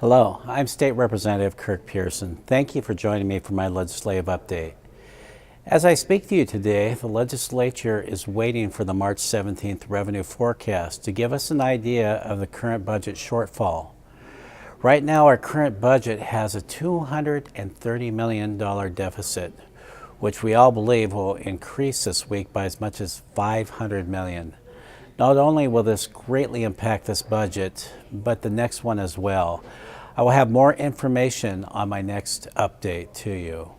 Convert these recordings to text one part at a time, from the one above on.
Hello, I'm State Representative Kirk Pearson. Thank you for joining me for my legislative update. As I speak to you today, the legislature is waiting for the March 17th revenue forecast to give us an idea of the current budget shortfall. Right now, our current budget has a $230 million deficit, which we all believe will increase this week by as much as $500 million. Not only will this greatly impact this budget, but the next one as well. I will have more information on my next update to you.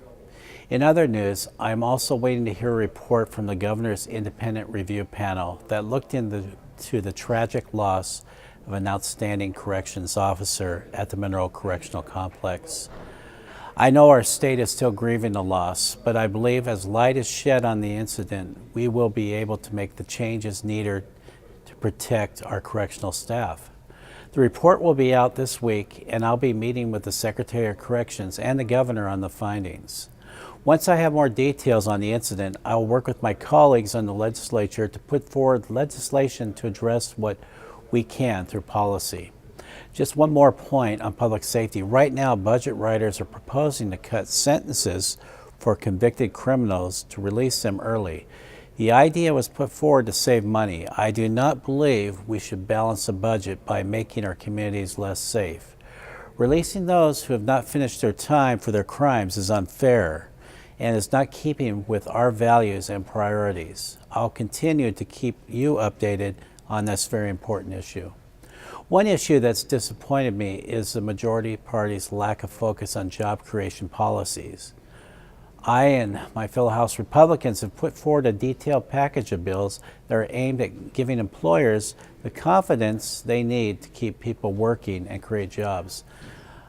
In other news, I'm also waiting to hear a report from the governor's independent review panel that looked into the tragic loss of an outstanding corrections officer at the Monroe Correctional Complex. I know our state is still grieving the loss, but I believe as light is shed on the incident, we will be able to make the changes needed to protect our correctional staff. The report will be out this week, and I'll be meeting with the Secretary of Corrections and the governor on the findings. Once I have more details on the incident, I will work with my colleagues on the legislature to put forward legislation to address what we can through policy. Just one more point on public safety. Right now, budget writers are proposing to cut sentences for convicted criminals to release them early. The idea was put forward to save money. I do not believe we should balance the budget by making our communities less safe. Releasing those who have not finished their time for their crimes is unfair and is not keeping with our values and priorities. I'll continue to keep you updated on this very important issue. One issue that's disappointed me is the majority party's lack of focus on job creation policies. I and my fellow House Republicans have put forward a detailed package of bills that are aimed at giving employers the confidence they need to keep people working and create jobs.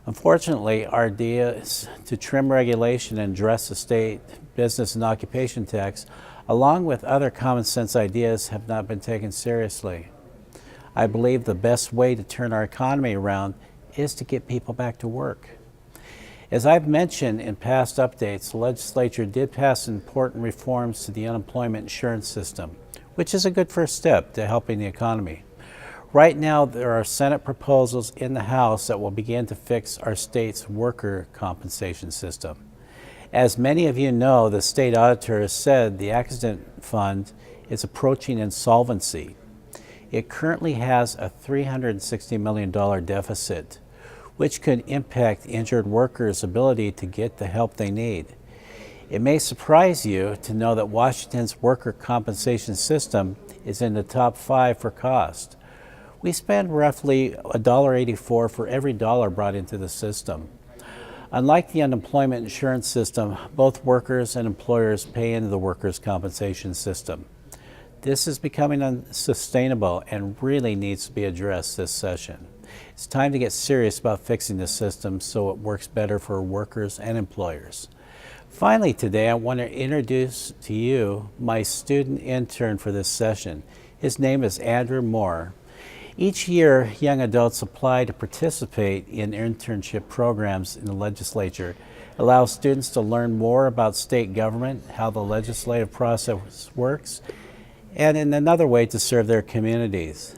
Unfortunately, our ideas to trim regulation and address the state business and occupation tax, along with other common sense ideas, have not been taken seriously. I believe the best way to turn our economy around is to get people back to work. As I've mentioned in past updates, the legislature did pass important reforms to the unemployment insurance system, which is a good first step to helping the economy. Right now, there are Senate proposals in the House that will begin to fix our state's worker compensation system. As many of you know, the state auditor has said the accident fund is approaching insolvency. It currently has a $360 million deficit, which could impact injured workers' ability to get the help they need. It may surprise you to know that Washington's worker compensation system is in the top 5 for cost. We spend roughly $1.84 for every dollar brought into the system. Unlike the unemployment insurance system, both workers and employers pay into the workers' compensation system. This is becoming unsustainable and really needs to be addressed this session. It's time to get serious about fixing the system so it works better for workers and employers. Finally, today I want to introduce to you my student intern for this session. His name is Andrew Moore. Each year, young adults apply to participate in internship programs in the legislature. It allows students to learn more about state government, how the legislative process works, and in another way to serve their communities.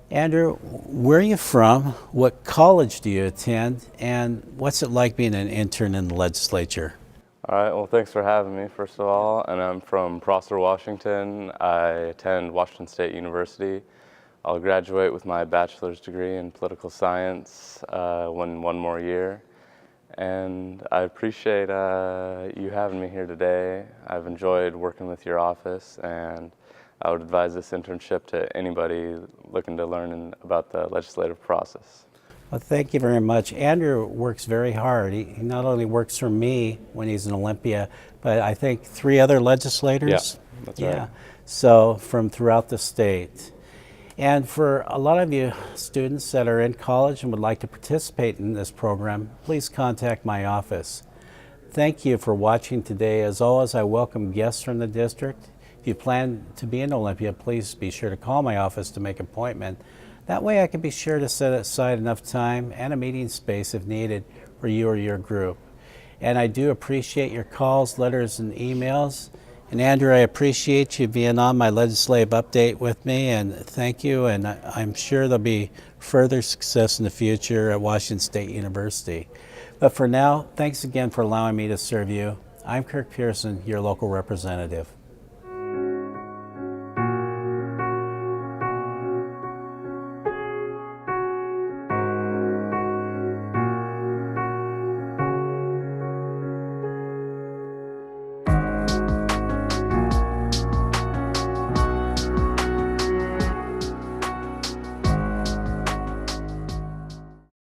Andrew, where are you from? What college do you attend? And what's it like being an intern in the legislature? All right, well, thanks for having me, first of all. And I'm from Prosser, Washington. I attend Washington State University. I'll graduate with my bachelor's degree in political science one more year. And I appreciate you having me here today. I've enjoyed working with your office, and I would advise this internship to anybody looking to learn about the legislative process. Well, thank you very much. Andrew works very hard. He not only works for me when he's in Olympia, but I think 3 other legislators. Yeah, that's right. So from throughout the state. And for a lot of you students that are in college and would like to participate in this program, please contact my office. Thank you for watching today. As always, I welcome guests from the district. If you plan to be in Olympia, please be sure to call my office to make an appointment. That way I can be sure to set aside enough time and a meeting space if needed for you or your group. And I do appreciate your calls, letters, and emails. And Andrew, I appreciate you being on my legislative update with me, and thank you. And I'm sure there'll be further success in the future at Washington State University. But for now, thanks again for allowing me to serve you. I'm Kirk Pearson, your local representative.